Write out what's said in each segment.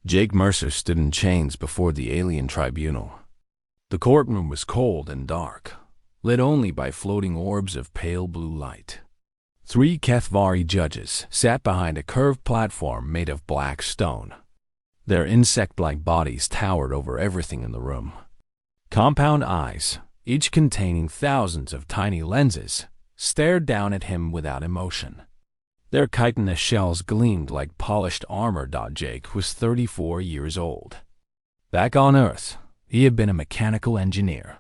Jake Mercer stood in chains before the alien tribunal. The courtroom was cold and dark, lit only by floating orbs of pale blue light. 3 HFY judges sat behind a curved platform made of black stone. Their insect-like bodies towered over everything in the room. Compound eyes, each containing thousands of tiny lenses, stared down at him without emotion. Their chitinous shells gleamed like polished armor. Jake was 34 years old. Back on Earth, he had been a mechanical engineer.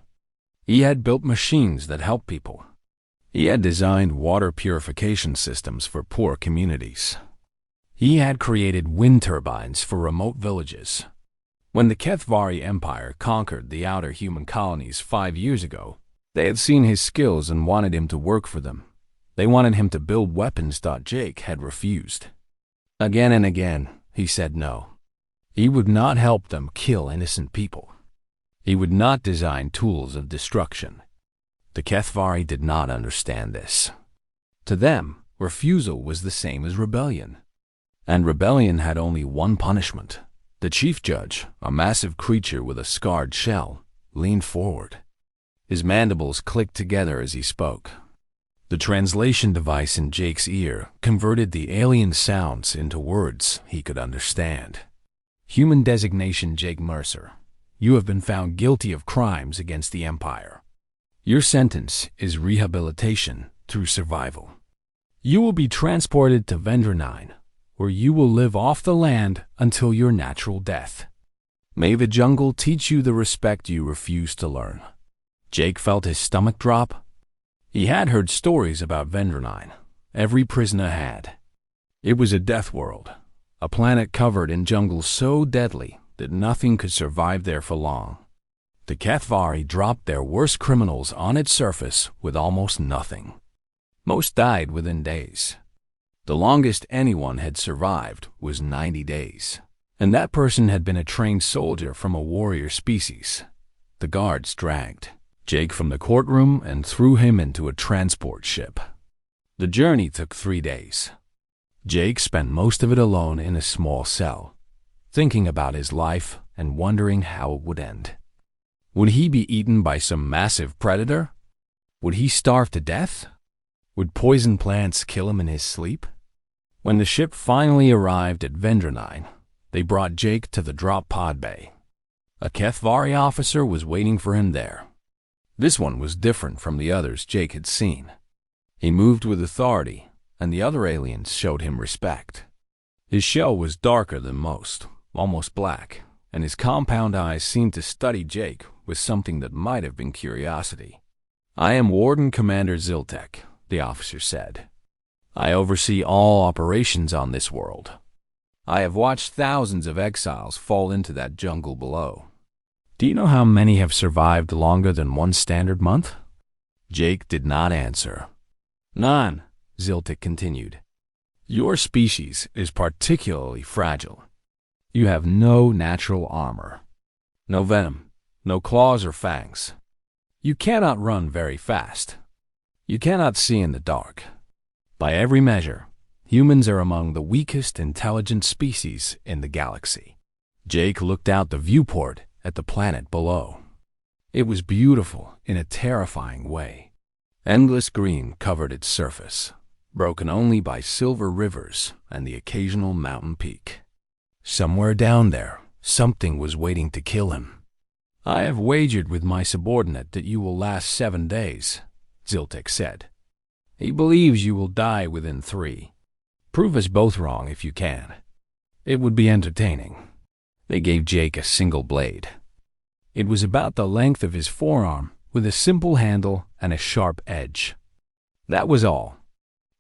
He had built machines that helped people. He had designed water purification systems for poor communities. He had created wind turbines for remote villages. When the HFY Empire conquered the outer human colonies 5 years ago, they had seen his skills and wanted him to work for them. They wanted him to build weapons. Jake had refused. Again and again, he said no. He would not help them kill innocent people. He would not design tools of destruction. The HFY did not understand this. To them, refusal was the same as rebellion. And rebellion had only one punishment. The chief judge, a massive creature with a scarred shell, leaned forward. His mandibles clicked together as he spoke. The translation device in Jake's ear converted the alien sounds into words he could understand. Human designation Jake Mercer. You have been found guilty of crimes against the Empire. Your sentence is rehabilitation through survival. You will be transported to Vendor 9, where you will live off the land until your natural death. May the jungle teach you the respect you refuse to learn. Jake felt his stomach drop. He had heard stories about Vendor 9. Every prisoner had. It was a death world, a planet covered in jungles so deadly that nothing could survive there for long. The HFY dropped their worst criminals on its surface with almost nothing. Most died within days. The longest anyone had survived was 90 days, and that person had been a trained soldier from a warrior species. The guards dragged Jake from the courtroom and threw him into a transport ship. The journey took 3 days. Jake spent most of it alone in a small cell, thinking about his life and wondering how it would end. Would he be eaten by some massive predator? Would he starve to death? Would poison plants kill him in his sleep? When the ship finally arrived at Vendor 9, they brought Jake to the drop pod bay. A HFY officer was waiting for him there. This one was different from the others Jake had seen. He moved with authority, and the other aliens showed him respect. His shell was darker than most, almost black, and his compound eyes seemed to study Jake with something that might have been curiosity. I am Warden Commander Ziltek, the officer said. I oversee all operations on this world. I have watched thousands of exiles fall into that jungle below. Do you know how many have survived longer than 1 standard month? Jake did not answer. None, Ziltek continued. Your species is particularly fragile. You have no natural armor, no venom, no claws or fangs. You cannot run very fast. You cannot see in the dark. By every measure, humans are among the weakest intelligent species in the galaxy. Jake looked out the viewport at the planet below. It was beautiful in a terrifying way. Endless green covered its surface, broken only by silver rivers and the occasional mountain peak. Somewhere down there, something was waiting to kill him. I have wagered with my subordinate that you will last 7 days, Ziltek said. He believes you will die within 3. Prove us both wrong if you can. It would be entertaining. They gave Jake a single blade. It was about the length of his forearm, with a simple handle and a sharp edge. That was all.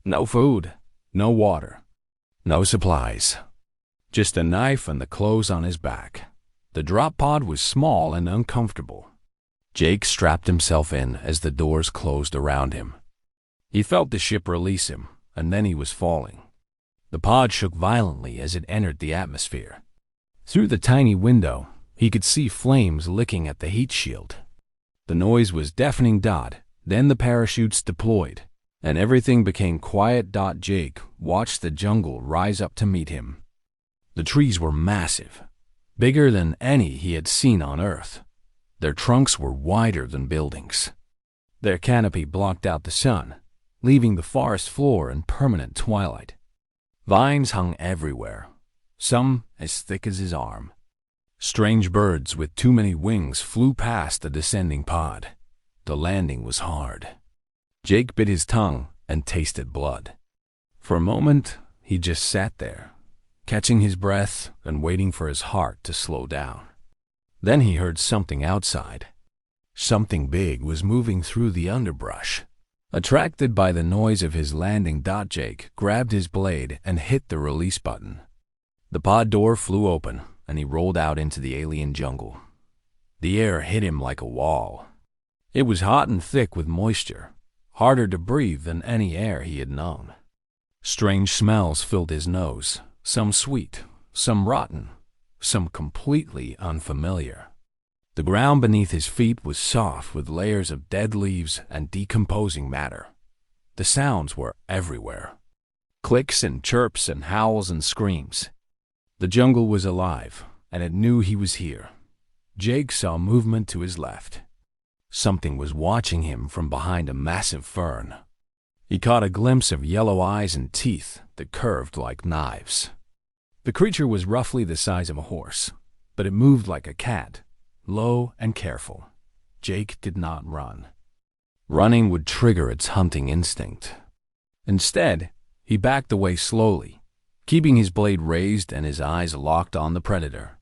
No food, no water, no supplies. Just a knife and the clothes on his back. The drop pod was small and uncomfortable. Jake strapped himself in as the doors closed around him. He felt the ship release him, and then he was falling. The pod shook violently as it entered the atmosphere. Through the tiny window, he could see flames licking at the heat shield. The noise was deafening. Then the parachutes deployed, and everything became quiet. Jake watched the jungle rise up to meet him. The trees were massive, bigger than any he had seen on Earth. Their trunks were wider than buildings. Their canopy blocked out the sun, leaving the forest floor in permanent twilight. Vines hung everywhere, some as thick as his arm. Strange birds with too many wings flew past the descending pod. The landing was hard. Jake bit his tongue and tasted blood. For a moment, he just sat there, catching his breath and waiting for his heart to slow down. Then he heard something outside. Something big was moving through the underbrush. Attracted by the noise of his landing, Jake grabbed his blade and hit the release button. The pod door flew open, and he rolled out into the alien jungle. The air hit him like a wall. It was hot and thick with moisture, harder to breathe than any air he had known. Strange smells filled his nose, some sweet, some rotten, some completely unfamiliar. The ground beneath his feet was soft with layers of dead leaves and decomposing matter. The sounds were everywhere. Clicks and chirps and howls and screams. The jungle was alive, and it knew he was here. Jake saw movement to his left. Something was watching him from behind a massive fern. He caught a glimpse of yellow eyes and teeth that curved like knives. The creature was roughly the size of a horse, but it moved like a cat, low and careful. Jake did not run. Running would trigger its hunting instinct. Instead, he backed away slowly, keeping his blade raised and his eyes locked on the predator.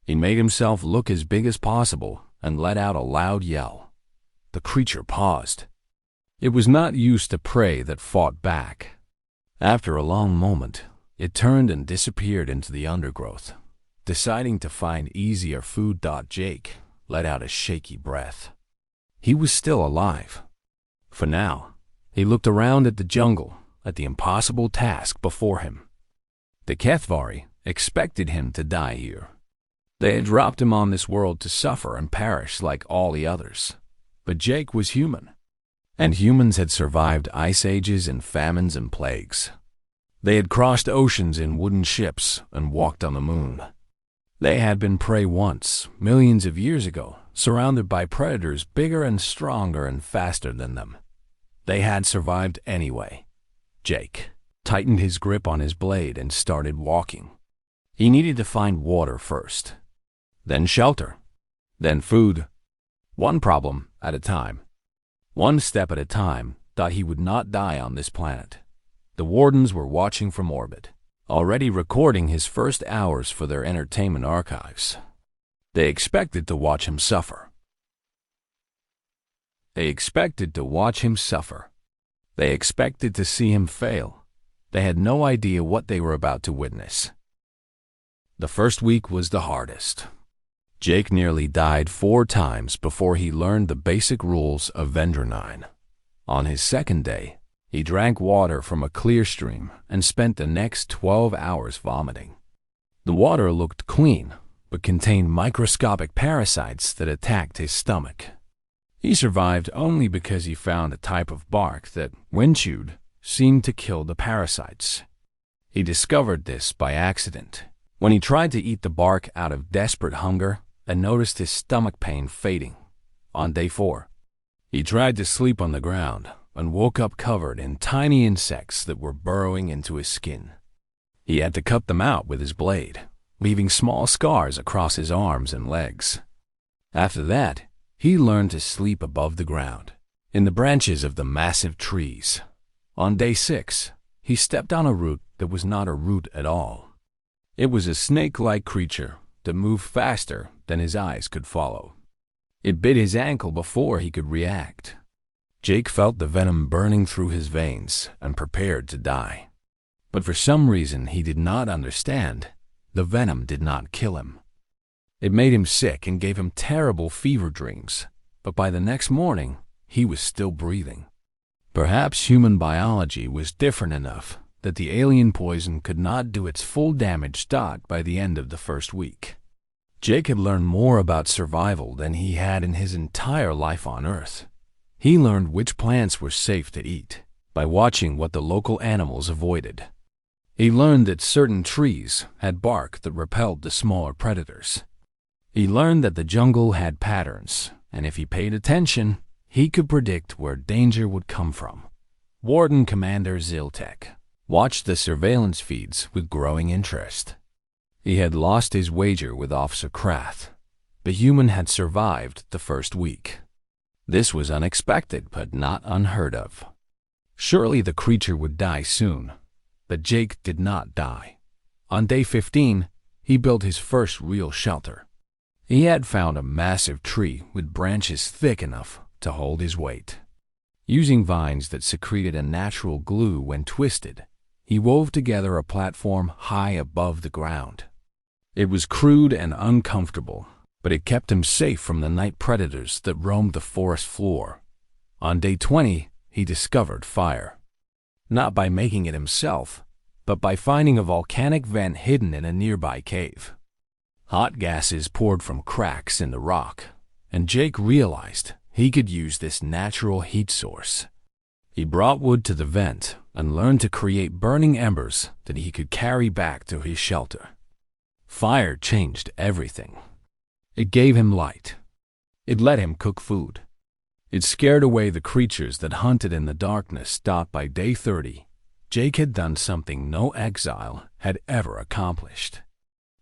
He made himself look as big as possible and let out a loud yell. The creature paused. It was not used to prey that fought back. After a long moment, it turned and disappeared into the undergrowth. Deciding to find easier food, Jake let out a shaky breath. He was still alive. For now, he looked around at the jungle, at the impossible task before him. The HFY expected him to die here. They had dropped him on this world to suffer and perish like all the others. But Jake was human, and humans had survived ice ages and famines and plagues. They had crossed oceans in wooden ships and walked on the moon. They had been prey once, millions of years ago, surrounded by predators bigger and stronger and faster than them. They had survived anyway. Jake tightened his grip on his blade and started walking. He needed to find water first, then shelter, then food. One problem at a time. One step at a time, he would not die on this planet. The Wardens were watching from orbit, already recording his first hours for their entertainment archives. They expected to watch him suffer. They expected to watch him suffer. They expected to see him fail. They had no idea what they were about to witness. The first week was the hardest. Jake nearly died 4 times before he learned the basic rules of Vendronine. On his second day, he drank water from a clear stream and spent the next 12 hours vomiting. The water looked clean, but contained microscopic parasites that attacked his stomach. He survived only because he found a type of bark that, when chewed, seemed to kill the parasites. He discovered this by accident when he tried to eat the bark out of desperate hunger and noticed his stomach pain fading. On day 4, he tried to sleep on the ground and woke up covered in tiny insects that were burrowing into his skin. He had to cut them out with his blade, leaving small scars across his arms and legs. After that, he learned to sleep above the ground, in the branches of the massive trees. On day 6, he stepped on a root that was not a root at all. It was a snake-like creature that moved faster than his eyes could follow. It bit his ankle before he could react. Jake felt the venom burning through his veins and prepared to die. But for some reason he did not understand, the venom did not kill him. It made him sick and gave him terrible fever dreams, but by the next morning, he was still breathing. Perhaps human biology was different enough that the alien poison could not do its full damage by the end of the first week. Jake had learned more about survival than he had in his entire life on Earth. He learned which plants were safe to eat by watching what the local animals avoided. He learned that certain trees had bark that repelled the smaller predators. He learned that the jungle had patterns, and if he paid attention, he could predict where danger would come from. Warden Commander Ziltek watched the surveillance feeds with growing interest. He had lost his wager with Officer Krath. The human had survived the first week. This was unexpected but not unheard of. Surely the creature would die soon, but Jake did not die. On day 15, he built his first real shelter. He had found a massive tree with branches thick enough to hold his weight. Using vines that secreted a natural glue when twisted, he wove together a platform high above the ground. It was crude and uncomfortable, but it kept him safe from the night predators that roamed the forest floor. On day 20, he discovered fire. Not by making it himself, but by finding a volcanic vent hidden in a nearby cave. Hot gases poured from cracks in the rock, and Jake realized he could use this natural heat source. He brought wood to the vent and learned to create burning embers that he could carry back to his shelter. Fire changed everything. It gave him light. It let him cook food. It scared away the creatures that hunted in the darkness. By day 30, Jake had done something no exile had ever accomplished.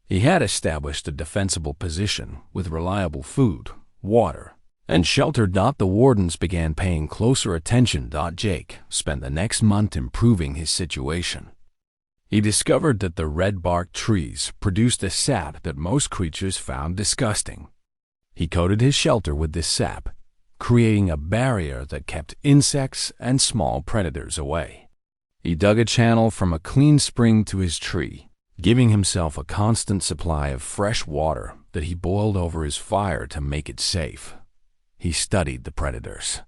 He had established a defensible position with reliable food, water, and shelter. The wardens began paying closer attention. Jake spent the next month improving his situation. He discovered that the red-barked trees produced a sap that most creatures found disgusting. He coated his shelter with this sap, creating a barrier that kept insects and small predators away. He dug a channel from a clean spring to his tree, giving himself a constant supply of fresh water that he boiled over his fire to make it safe. He studied the predators.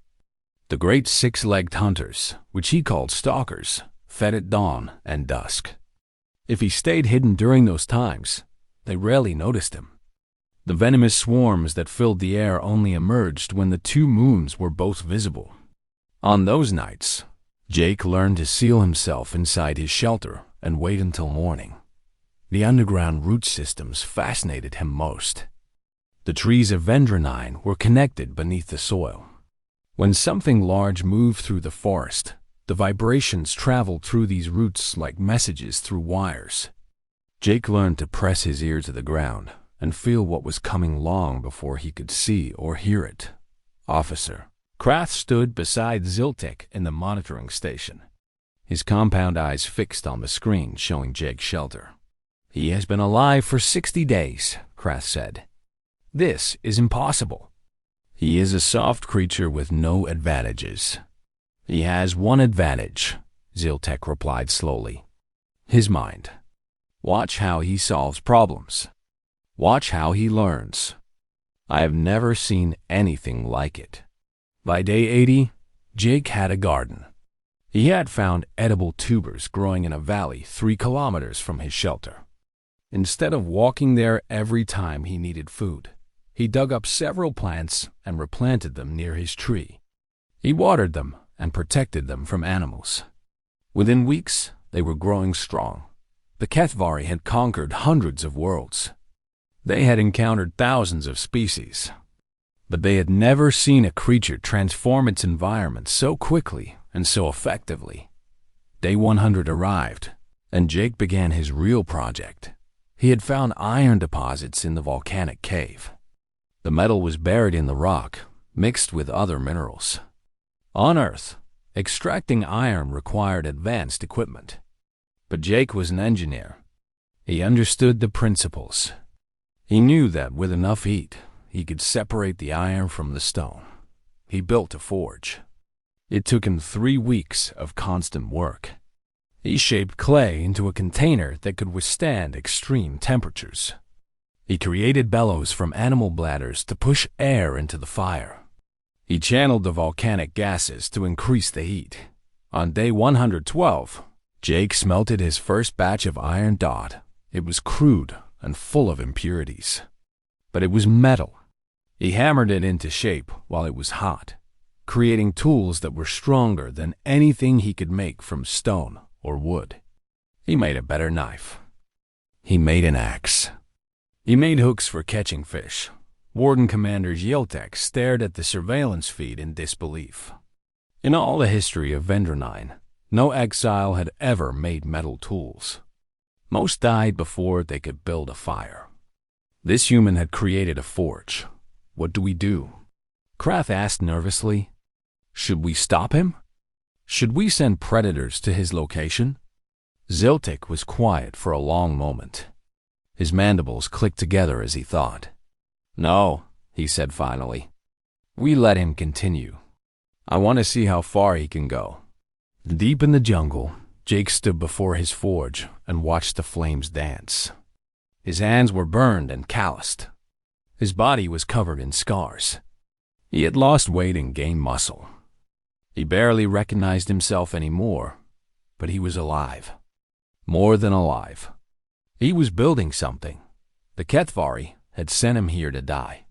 The great six-legged hunters, which he called stalkers, fed at dawn and dusk. If he stayed hidden during those times, they rarely noticed him. The venomous swarms that filled the air only emerged when the two moons were both visible. On those nights, Jake learned to seal himself inside his shelter and wait until morning. The underground root systems fascinated him most. The trees of Vendronine were connected beneath the soil. When something large moved through the forest, the vibrations traveled through these roots like messages through wires. Jake learned to press his ear to the ground and feel what was coming long before he could see or hear it. Officer Krath stood beside Ziltek in the monitoring station, his compound eyes fixed on the screen showing Jake's shelter. "He has been alive for 60 days, Krath said. "This is impossible." "He is a soft creature with no advantages." "He has one advantage," Ziltek replied slowly. "His mind. Watch how he solves problems. Watch how he learns. I have never seen anything like it." By day 80, Jake had a garden. He had found edible tubers growing in a valley 3 kilometers from his shelter. Instead of walking there every time he needed food, he dug up several plants and replanted them near his tree. He watered them and protected them from animals. Within weeks, they were growing strong. The Kethvari had conquered hundreds of worlds. They had encountered thousands of species, but they had never seen a creature transform its environment so quickly and so effectively. Day 100 arrived, and Jake began his real project. He had found iron deposits in the volcanic cave. The metal was buried in the rock, mixed with other minerals. On Earth, extracting iron required advanced equipment. But Jake was an engineer. He understood the principles. He knew that with enough heat, he could separate the iron from the stone. He built a forge. It took him 3 weeks of constant work. He shaped clay into a container that could withstand extreme temperatures. He created bellows from animal bladders to push air into the fire. He channeled the volcanic gases to increase the heat. On day 112, Jake smelted his first batch of iron. It was crude and full of impurities, but it was metal. He hammered it into shape while it was hot, creating tools that were stronger than anything he could make from stone or wood. He made a better knife. He made an axe. He made hooks for catching fish. Warden Commander Yeltek stared at the surveillance feed in disbelief. In all the history of Vendor 9, no exile had ever made metal tools. Most died before they could build a fire. This human had created a forge. What do we do? Krath asked nervously. Should we stop him? Should we send predators to his location? Ziltik was quiet for a long moment. His mandibles clicked together as he thought. No, he said finally. We let him continue. I want to see how far he can go. Deep in the jungle, Jake stood before his forge and watched the flames dance. His hands were burned and calloused. His body was covered in scars. He had lost weight and gained muscle. He barely recognized himself anymore, but he was alive. More than alive. He was building something. The Kethvari had sent him here to die.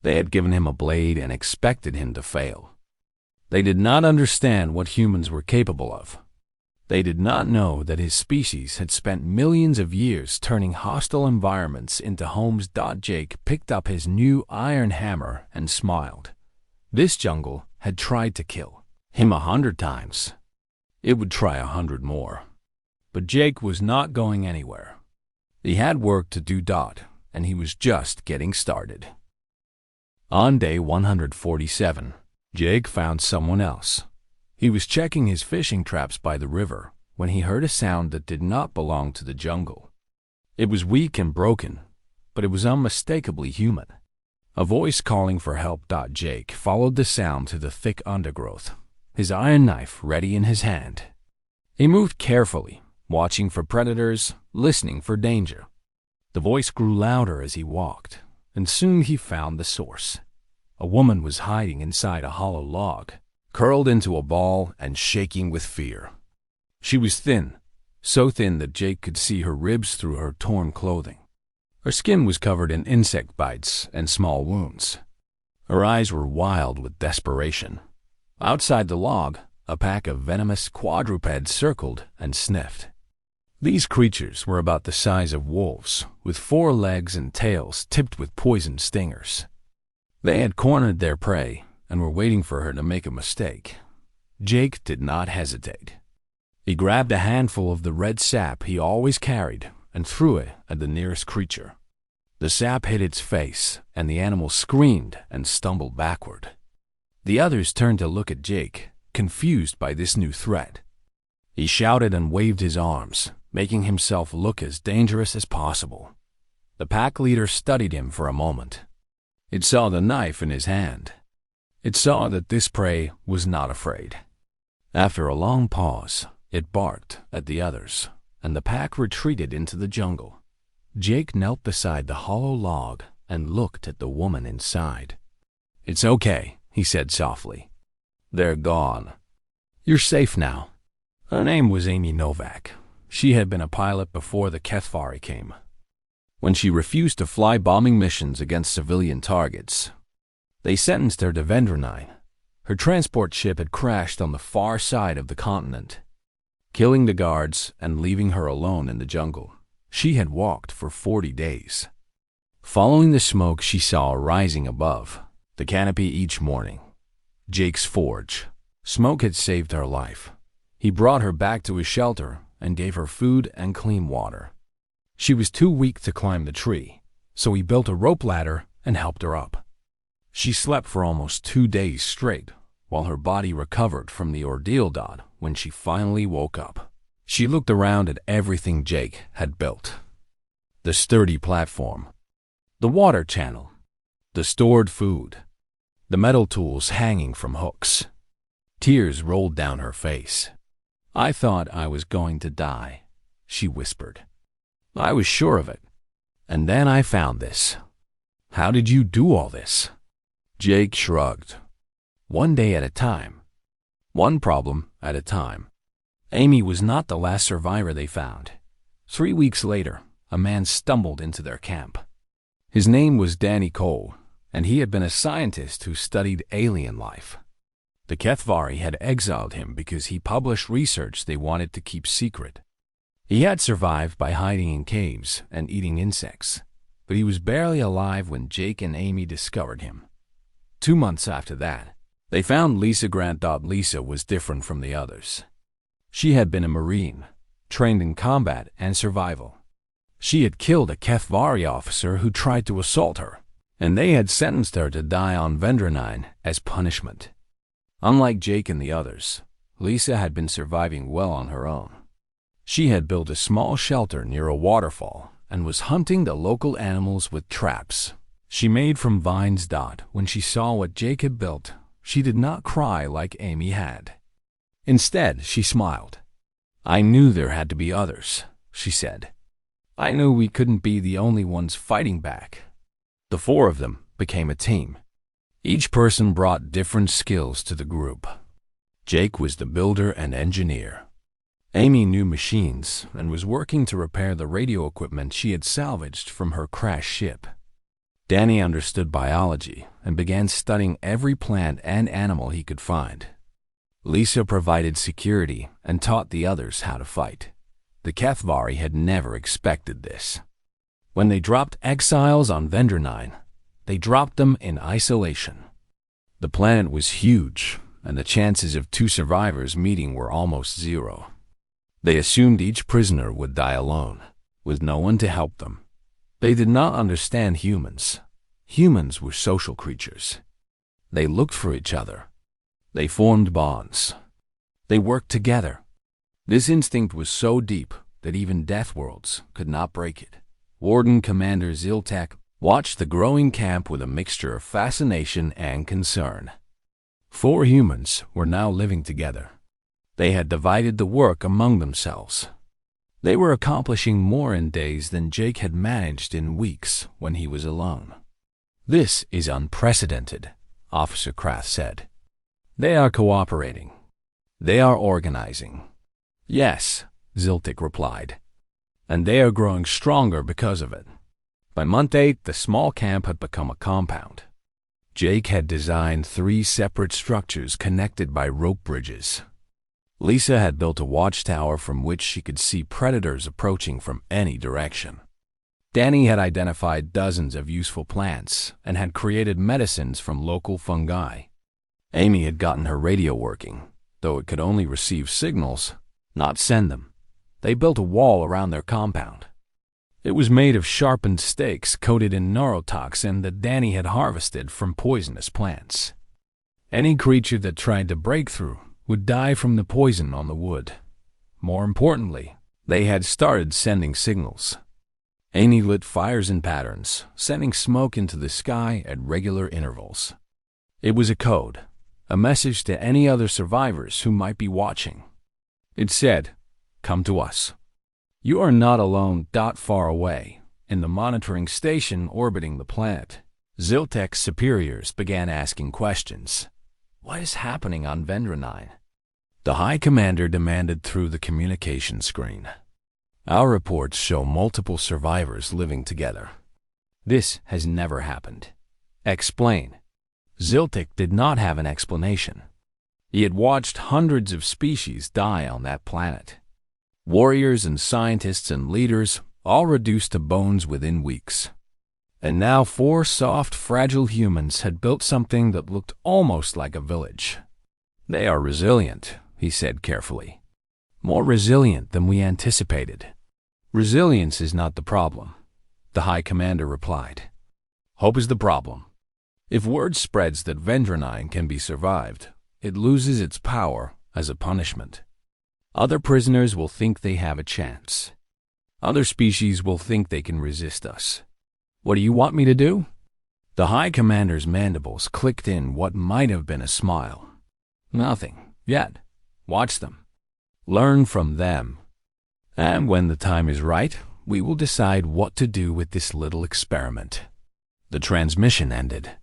They had given him a blade and expected him to fail. They did not understand what humans were capable of. They did not know that his species had spent millions of years turning hostile environments into homes. Jake picked up his new iron hammer and smiled. This jungle had tried to kill him 100 times. It would try 100 more. But Jake was not going anywhere. He had work to do. And he was just getting started. On day 147, Jake found someone else. He was checking his fishing traps by the river when he heard a sound that did not belong to the jungle. It was weak and broken, but it was unmistakably human. A voice calling for help. Jake followed the sound to the thick undergrowth, his iron knife ready in his hand. He moved carefully, watching for predators, listening for danger. The voice grew louder as he walked, and soon he found the source. A woman was hiding inside a hollow log, curled into a ball and shaking with fear. She was thin, so thin that Jake could see her ribs through her torn clothing. Her skin was covered in insect bites and small wounds. Her eyes were wild with desperation. Outside the log, a pack of venomous quadrupeds circled and sniffed. These creatures were about the size of wolves, with 4 legs and tails tipped with poison stingers. They had cornered their prey and were waiting for her to make a mistake. Jake did not hesitate. He grabbed a handful of the red sap he always carried and threw it at the nearest creature. The sap hit its face, and the animal screamed and stumbled backward. The others turned to look at Jake, confused by this new threat. He shouted and waved his arms, making himself look as dangerous as possible. The pack leader studied him for a moment. It saw the knife in his hand. It saw that this prey was not afraid. After a long pause, it barked at the others, and the pack retreated into the jungle. Jake knelt beside the hollow log and looked at the woman inside. "It's okay," he said softly. "They're gone. You're safe now." Her name was Amy Novak. She had been a pilot before the Kethvari came. When she refused to fly bombing missions against civilian targets, they sentenced her to Vendor 9. Her transport ship had crashed on the far side of the continent, killing the guards and leaving her alone in the jungle. She had walked for 40 days. Following the smoke she saw rising above the canopy each morning, Jake's forge. Smoke had saved her life. He brought her back to his shelter and gave her food and clean water. She was too weak to climb the tree, so he built a rope ladder and helped her up. She slept for almost 2 days straight, while her body recovered from the ordeal. When she finally woke up, she looked around at everything Jake had built. The sturdy platform, the water channel, the stored food, the metal tools hanging from hooks. Tears rolled down her face. "I thought I was going to die," she whispered. "I was sure of it. And then I found this. How did you do all this?" Jake shrugged. "One day at a time. One problem at a time." Amy was not the last survivor they found. 3 weeks later, a man stumbled into their camp. His name was Danny Cole, and he had been a scientist who studied alien life. The Kethvari had exiled him because he published research they wanted to keep secret. He had survived by hiding in caves and eating insects, but he was barely alive when Jake and Amy discovered him. 2 months after that, they found Lisa Grant. Lisa was different from the others. She had been a Marine, trained in combat and survival. She had killed a HFY officer who tried to assault her, and they had sentenced her to die on Vendra as punishment. Unlike Jake and the others, Lisa had been surviving well on her own. She had built a small shelter near a waterfall and was hunting the local animals with traps she made from vines. When she saw what Jake had built, she did not cry like Amy had. Instead, she smiled. "I knew there had to be others," she said. "I knew we couldn't be the only ones fighting back." The 4 of them became a team. Each person brought different skills to the group. Jake was the builder and engineer. Amy knew machines and was working to repair the radio equipment she had salvaged from her crashed ship. Danny understood biology and began studying every plant and animal he could find. Lisa provided security and taught the others how to fight. The HFY had never expected this. When they dropped exiles on Vendra, they dropped them in isolation. The planet was huge, and the chances of 2 survivors meeting were almost 0. They assumed each prisoner would die alone, with no one to help them. They did not understand humans. Humans were social creatures. They looked for each other. They formed bonds. They worked together. This instinct was so deep that even death worlds could not break it. Warden Commander Ziltek watched the growing camp with a mixture of fascination and concern. 4 humans were now living together. They had divided the work among themselves. They were accomplishing more in days than Jake had managed in weeks when he was alone. "This is unprecedented," Officer Krath said. "They are cooperating. They are organizing." "Yes," Ziltik replied. "And they are growing stronger because of it." By month 8, the small camp had become a compound. Jake had designed 3 separate structures connected by rope bridges. Lisa had built a watchtower from which she could see predators approaching from any direction. Danny had identified dozens of useful plants and had created medicines from local fungi. Amy had gotten her radio working, though it could only receive signals, not send them. They built a wall around their compound. It was made of sharpened stakes coated in neurotoxin that Danny had harvested from poisonous plants. Any creature that tried to break through would die from the poison on the wood. More importantly, they had started sending signals. Amy lit fires in patterns, sending smoke into the sky at regular intervals. It was a code, a message to any other survivors who might be watching. It said, "Come to us. You are not alone. Far away, in the monitoring station orbiting the planet." Ziltek's superiors began asking questions. "What is happening on Vendra?" The High Commander demanded through the communication screen. "Our reports show multiple survivors living together. This has never happened. Explain." Ziltek did not have an explanation. He had watched hundreds of species die on that planet. Warriors and scientists and leaders, all reduced to bones within weeks. And now 4 soft, fragile humans had built something that looked almost like a village. "They are resilient," he said carefully. "More resilient than we anticipated." "Resilience is not the problem," the High Commander replied. "Hope is the problem. If word spreads that Vendra can be survived, it loses its power as a punishment. Other prisoners will think they have a chance. Other species will think they can resist us. What do you want me to do?" The High Commander's mandibles clicked in what might have been a smile. "Nothing, yet. Watch them. Learn from them. And when the time is right, we will decide what to do with this little experiment." The transmission ended.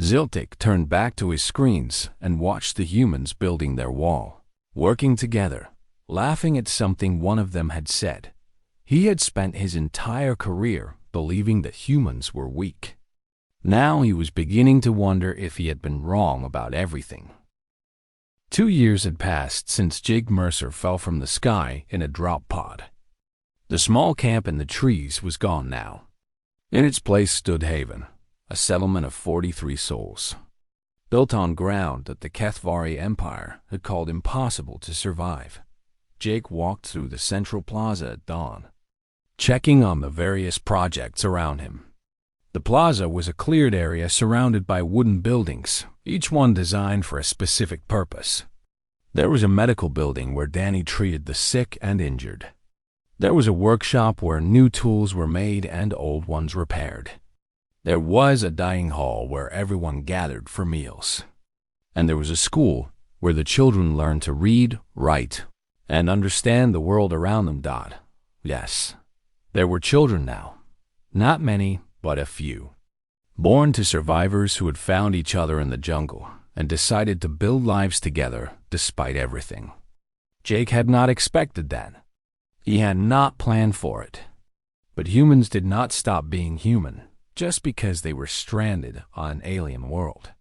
Ziltik turned back to his screens and watched the humans building their wall, working together, laughing at something one of them had said. He had spent his entire career believing that humans were weak. Now he was beginning to wonder if he had been wrong about everything. 2 years had passed since Jake Mercer fell from the sky in a drop pod. The small camp in the trees was gone now. In its place stood Haven, a settlement of 43 souls, built on ground that the Kethvari Empire had called impossible to survive. Jake walked through the central plaza at dawn, checking on the various projects around him. The plaza was a cleared area surrounded by wooden buildings, each one designed for a specific purpose. There was a medical building where Danny treated the sick and injured. There was a workshop where new tools were made and old ones repaired. There was a dining hall where everyone gathered for meals. And there was a school where the children learned to read, write, and understand the world around them. Yes, there were children now. Not many, but a few. Born to survivors who had found each other in the jungle and decided to build lives together despite everything. Jake had not expected that. He had not planned for it. But humans did not stop being human just because they were stranded on an alien world.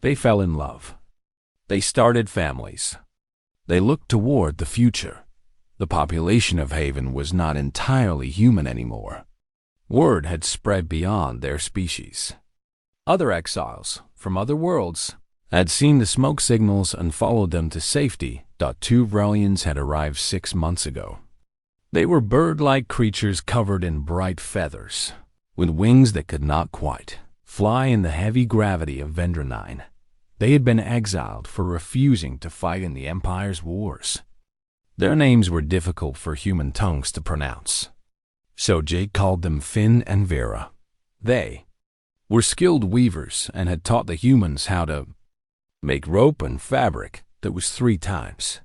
They fell in love. They started families. They looked toward the future. The population of Haven was not entirely human anymore. Word had spread beyond their species. Other exiles from other worlds had seen the smoke signals and followed them to safety. 2 Vrelians had arrived 6 months ago. They were bird-like creatures covered in bright feathers, with wings that could not quite fly in the heavy gravity of Vendranine. They had been exiled for refusing to fight in the Empire's wars. Their names were difficult for human tongues to pronounce, so Jake called them Finn and Vera. They were skilled weavers and had taught the humans how to make rope and fabric that was 3 times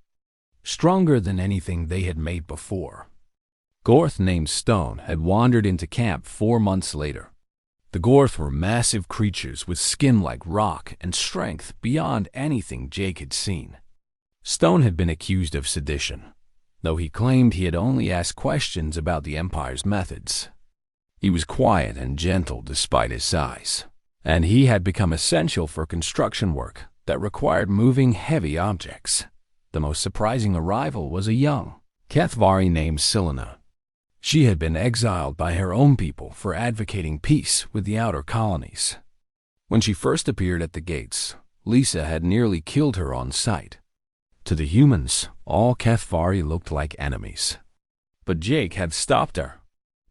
stronger than anything they had made before. Gorth named Stone had wandered into camp 4 months later. The Gorth were massive creatures with skin like rock and strength beyond anything Jake had seen. Stone had been accused of sedition, though he claimed he had only asked questions about the Empire's methods. He was quiet and gentle despite his size, and he had become essential for construction work that required moving heavy objects. The most surprising arrival was a young Kethvari named Silena. She had been exiled by her own people for advocating peace with the outer colonies. When she first appeared at the gates, Lisa had nearly killed her on sight. To the humans, all Kethvari looked like enemies. But Jake had stopped her.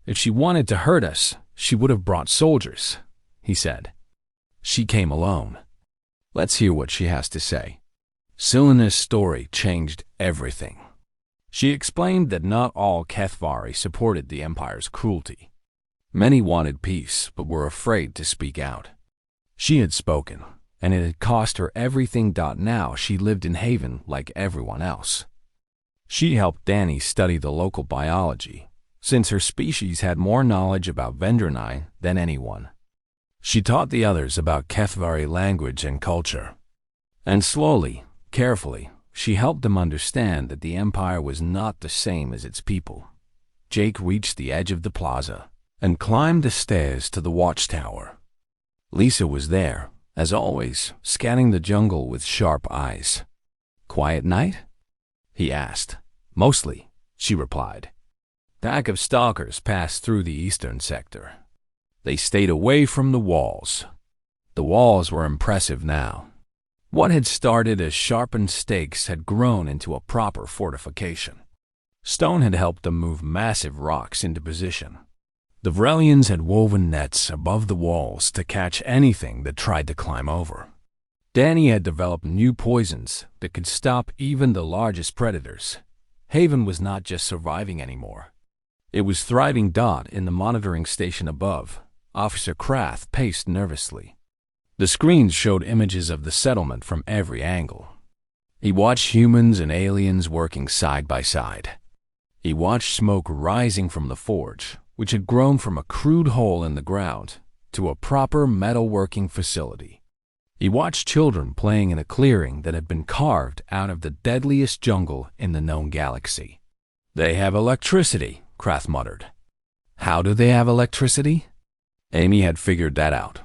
If she wanted to hurt us, she would have brought soldiers, he said. She came alone. Let's hear what she has to say. Silena's story changed everything. She explained that not all Kethvari supported the Empire's cruelty. Many wanted peace, but were afraid to speak out. She had spoken, and it had cost her everything. Now she lived in Haven like everyone else. She helped Danny study the local biology, since her species had more knowledge about Vendranine than anyone. She taught the others about Kethvari language and culture. And slowly, carefully, she helped them understand that the Empire was not the same as its people. Jake reached the edge of the plaza and climbed the stairs to the watchtower. Lisa was there, as always, scanning the jungle with sharp eyes. "Quiet night?" he asked. "Mostly," she replied. Pack of stalkers passed through the eastern sector. They stayed away from the walls. The walls were impressive now. What had started as sharpened stakes had grown into a proper fortification. Stone had helped them move massive rocks into position. The Vrelians had woven nets above the walls to catch anything that tried to climb over. Danny had developed new poisons that could stop even the largest predators. Haven was not just surviving anymore. It was thriving. In the monitoring station above, Officer Krath paced nervously. The screens showed images of the settlement from every angle. He watched humans and aliens working side by side. He watched smoke rising from the forge, which had grown from a crude hole in the ground to a proper metalworking facility. He watched children playing in a clearing that had been carved out of the deadliest jungle in the known galaxy. "They have electricity," Krath muttered. "How do they have electricity?" Amy had figured that out.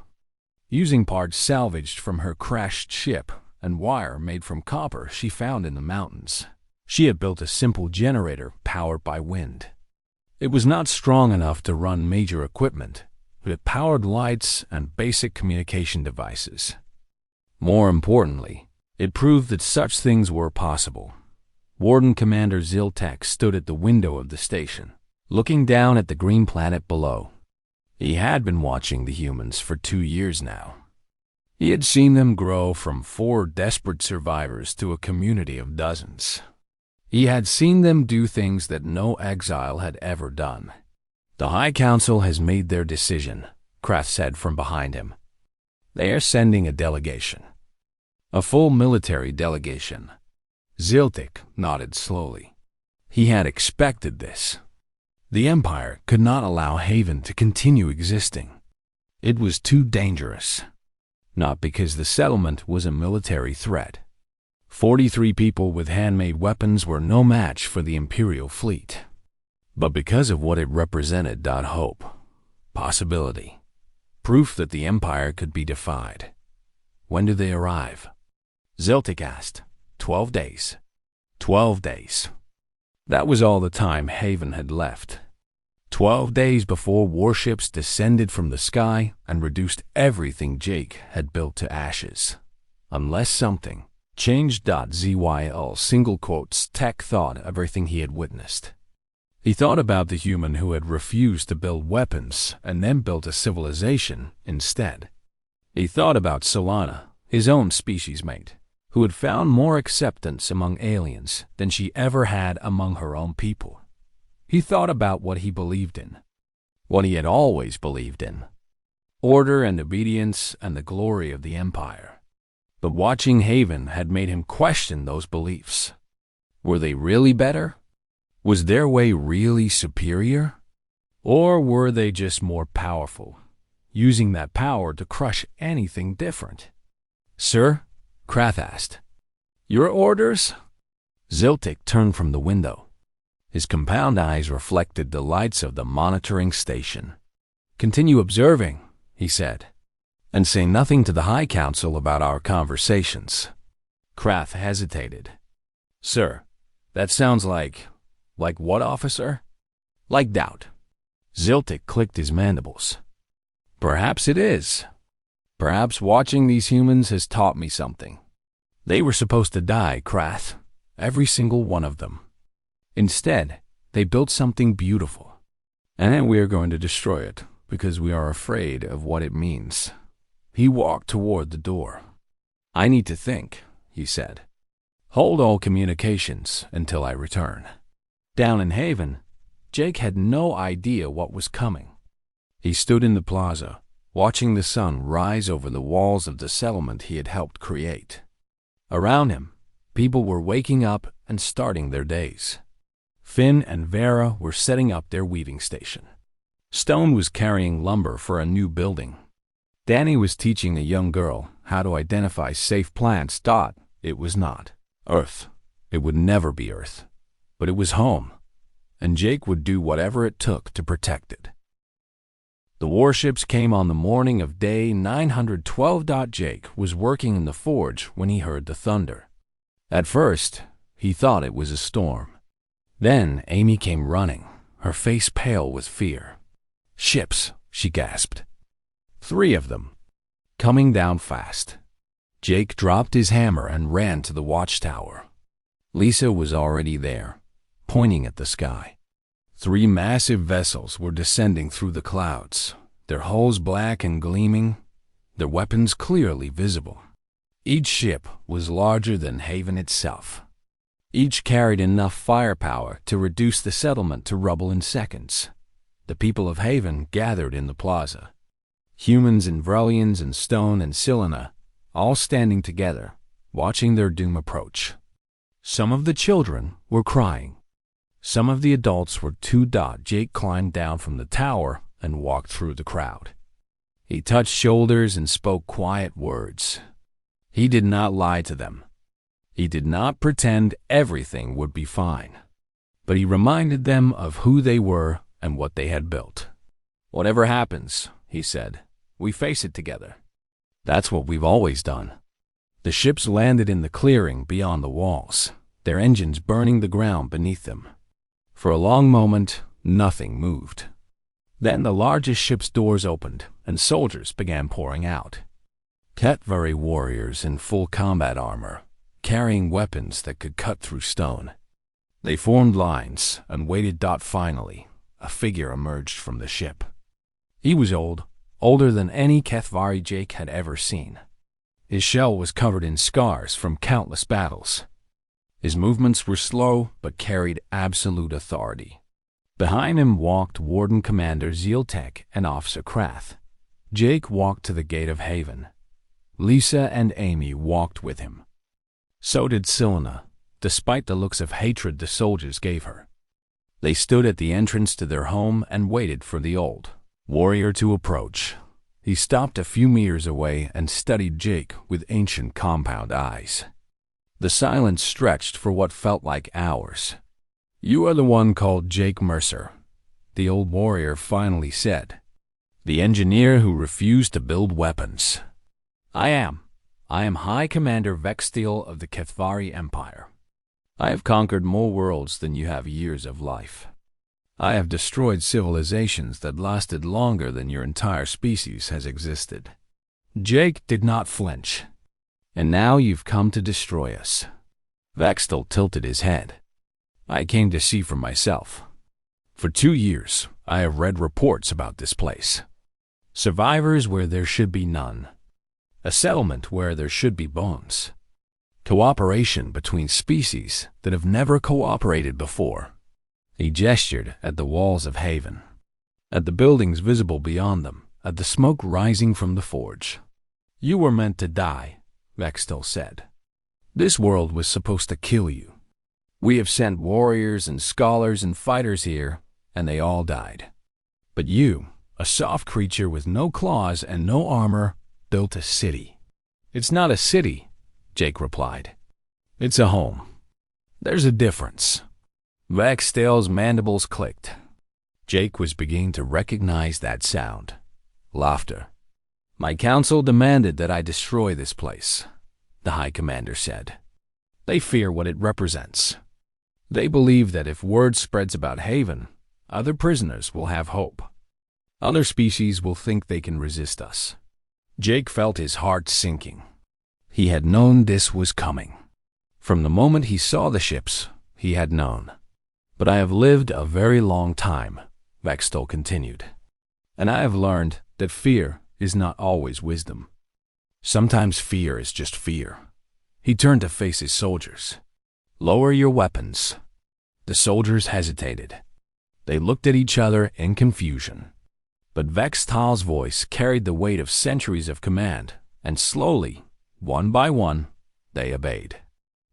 Using parts salvaged from her crashed ship and wire made from copper she found in the mountains, she had built a simple generator powered by wind. It was not strong enough to run major equipment, but it powered lights and basic communication devices. More importantly, it proved that such things were possible. Warden Commander Ziltek stood at the window of the station, looking down at the green planet below. He had been watching the humans for 2 years now. He had seen them grow from 4 desperate survivors to a community of dozens. He had seen them do things that no exile had ever done. "The High Council has made their decision," Krath said from behind him. "They are sending a delegation. A full military delegation." Ziltik nodded slowly. He had expected this. The Empire could not allow Haven to continue existing. It was too dangerous. Not because the settlement was a military threat. 43 people with handmade weapons were no match for the Imperial fleet. But because of what it represented: hope, possibility, proof that the Empire could be defied. "When do they arrive?" Ziltik asked. 12 days. 12 days. That was all the time Haven had left. 12 days before warships descended from the sky and reduced everything Jake had built to ashes. Unless something changed. ZYL single quotes Tech thought everything he had witnessed. He thought about the human who had refused to build weapons and then built a civilization instead. He thought about Solana, his own species mate, who had found more acceptance among aliens than she ever had among her own people. He thought about what he believed in, what he had always believed in: order and obedience and the glory of the Empire. But watching Haven had made him question those beliefs. Were they really better? Was their way really superior? Or were they just more powerful, using that power to crush anything different? "Sir?" Krath asked. "Your orders?" Ziltik turned from the window. His compound eyes reflected the lights of the monitoring station. "Continue observing," he said, "and say nothing to the High Council about our conversations." Krath hesitated. "Sir, that sounds like what, officer?" "Like doubt." Ziltik clicked his mandibles. "Perhaps it is. Perhaps watching these humans has taught me something. They were supposed to die, Krath, every single one of them. Instead, they built something beautiful. And we are going to destroy it because we are afraid of what it means." He walked toward the door. "I need to think," he said. "Hold all communications until I return." Down in Haven, Jake had no idea what was coming. He stood in the plaza, watching the sun rise over the walls of the settlement he had helped create. Around him, people were waking up and starting their days. Finn and Vera were setting up their weaving station. Stone was carrying lumber for a new building. Danny was teaching a young girl how to identify safe plants. It was not Earth. It would never be Earth. But it was home, and Jake would do whatever it took to protect it. The warships came on the morning of day 912. Jake was working in the forge when he heard the thunder. At first, he thought it was a storm. Then Amy came running, her face pale with fear. "Ships," she gasped. 3 of them, coming down fast. Jake dropped his hammer and ran to the watchtower. Lisa was already there, pointing at the sky. 3 massive vessels were descending through the clouds, their hulls black and gleaming, their weapons clearly visible. Each ship was larger than Haven itself. Each carried enough firepower to reduce the settlement to rubble in seconds. The people of Haven gathered in the plaza. Humans and Vrelians and Stone and Silena, all standing together, watching their doom approach. Some of the children were crying. Some of the adults were too. Jake climbed down from the tower and walked through the crowd. He touched shoulders and spoke quiet words. He did not lie to them. He did not pretend everything would be fine. But he reminded them of who they were and what they had built. "Whatever happens," he said, "we face it together. That's what we've always done." The ships landed in the clearing beyond the walls, their engines burning the ground beneath them. For a long moment, Nothing moved. Then the largest ship's doors opened, and soldiers began pouring out. HFY warriors in full combat armor, carrying weapons that could cut through stone. They formed lines and waited. Finally, a figure emerged from the ship. He was old, older than any HFY Jake had ever seen. His shell was covered in scars from countless battles. His movements were slow but carried absolute authority. Behind him walked Warden Commander Zieltek and Officer Krath. Jake walked to the gate of Haven. Lisa and Amy walked with him. So did Silena, despite the looks of hatred the soldiers gave her. They stood at the entrance to their home and waited for the old warrior to approach. He stopped a few meters away and studied Jake with ancient compound eyes. The silence stretched for what felt like hours. "You are the one called Jake Mercer," the old warrior finally said. "The engineer who refused to build weapons." I am High Commander Vextiel of the HFY Empire. I have conquered more worlds than you have years of life. I have destroyed civilizations that lasted longer than your entire species has existed." Jake did not flinch. "And now you've come to destroy us." Vextiel tilted his head. "I came to see for myself. For 2 years, I have read reports about this place. Survivors where there should be none. A settlement where there should be bones. Cooperation between species that have never cooperated before." He gestured at the walls of Haven, at the buildings visible beyond them, at the smoke rising from the forge. "You were meant to die," Vextiel said. "This world was supposed to kill you. We have sent warriors and scholars and fighters here, and they all died. But you, a soft creature with no claws and no armor, built a city." "It's not a city," Jake replied. "It's a home. There's a difference." Vextiel's mandibles clicked. Jake was beginning to recognize that sound. Laughter. "My council demanded that I destroy this place," the High Commander said. "They fear what it represents. They believe that if word spreads about Haven, other prisoners will have hope. Other species will think they can resist us." Jake felt his heart sinking. He had known this was coming. From the moment he saw the ships, he had known. "But I have lived a very long time," Vextiel continued. "And I have learned that fear is not always wisdom. Sometimes fear is just fear." He turned to face his soldiers. "Lower your weapons." The soldiers hesitated. They looked at each other in confusion. But Vextiel's voice carried the weight of centuries of command, and slowly, one by one, they obeyed.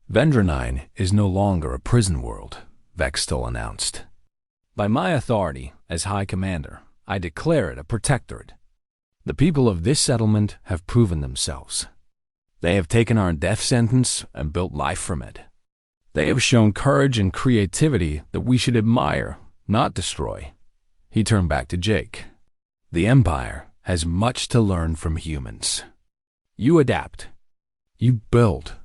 "Vendranine is no longer a prison world," Vextiel announced. "By my authority as High Commander, I declare it a protectorate. The people of this settlement have proven themselves. They have taken our death sentence and built life from it. They have shown courage and creativity that we should admire, not destroy." He turned back to Jake. "The Empire has much to learn from humans. You adapt. You build.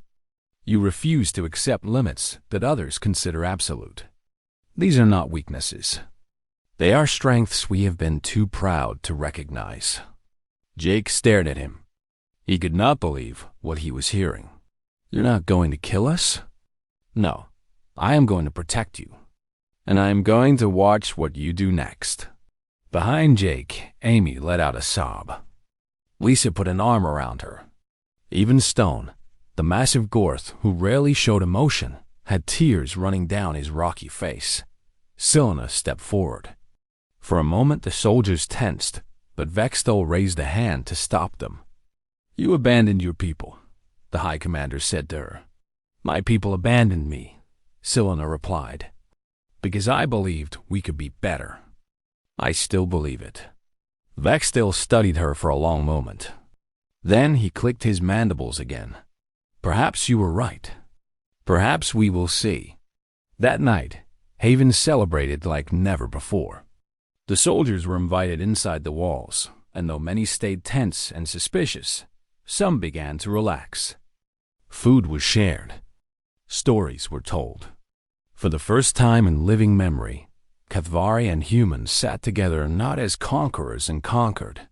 You refuse to accept limits that others consider absolute. These are not weaknesses. They are strengths we have been too proud to recognize." Jake stared at him. He could not believe what he was hearing. "You're not going to kill us?" "No, I am going to protect you. And I am going to watch what you do next." Behind Jake, Amy let out a sob. Lisa put an arm around her. Even Stone, the massive Gorth who rarely showed emotion, had tears running down his rocky face. Silena stepped forward. For a moment the soldiers tensed, but Vextiel raised a hand to stop them. "You abandoned your people," the High Commander said to her. "My people abandoned me," Silena replied, "because I believed we could be better. I still believe it." Vextiel studied her for a long moment. Then he clicked his mandibles again. "Perhaps you were right. Perhaps we will see." That night, Haven celebrated like never before. The soldiers were invited inside the walls, and though many stayed tense and suspicious, some began to relax. Food was shared. Stories were told. For the first time in living memory, Kathvari and humans sat together not as conquerors and conquered,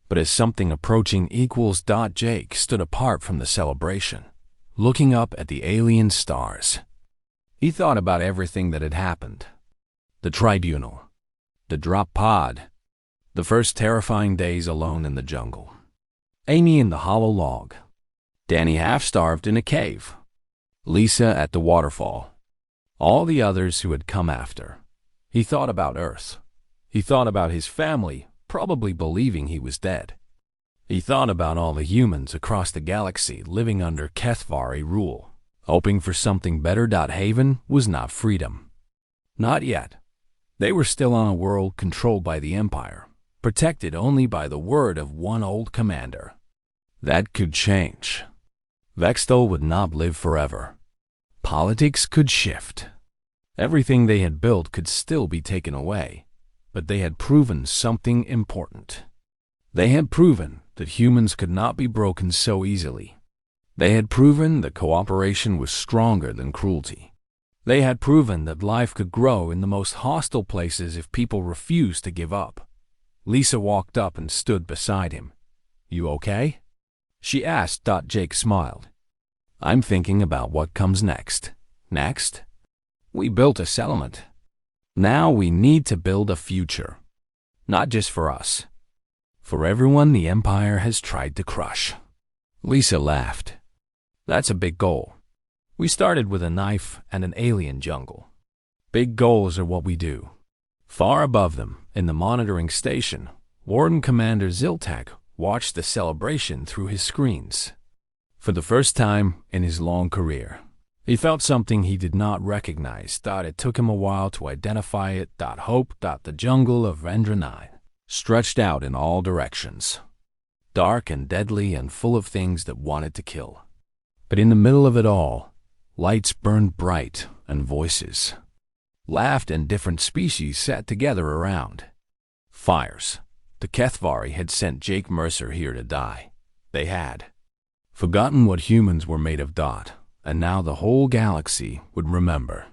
but as something approaching equals. Jake stood apart from the celebration, looking up at the alien stars. He thought about everything that had happened. The tribunal, the drop pod, the first terrifying days alone in the jungle, Amy in the hollow log, Danny half-starved in a cave, Lisa at the waterfall, all the others who had come after. He thought about Earth. He thought about his family, probably believing he was dead. He thought about all the humans across the galaxy living under Kathvari rule, hoping for something better. Haven was not freedom. Not yet. They were still on a world controlled by the Empire, protected only by the word of one old commander. That could change. Vextol would not live forever. Politics could shift. Everything they had built could still be taken away, but they had proven something important. They had proven that humans could not be broken so easily. They had proven that cooperation was stronger than cruelty. They had proven that life could grow in the most hostile places if people refused to give up. Lisa walked up and stood beside him. "You okay?" she asked. Jake smiled. "I'm thinking about what comes next." Next? We built a settlement. Now we need to build a future. Not just for us. For everyone the Empire has tried to crush. Lisa laughed. That's a big goal. We started with a knife and an alien jungle. Big goals are what we do. Far above them, in the monitoring station, Warden Commander Ziltak watched the celebration through his screens. For the first time in his long career, he felt something he did not recognize. It took him a while to identify it. Hope. The jungle of Vendranine stretched out in all directions, dark and deadly and full of things that wanted to kill. But in the middle of it all, lights burned bright and voices laughed and different species sat together around. Fires. The Kathvari had sent Jake Mercer here to die. They had forgotten what humans were made of. And now the whole galaxy would remember.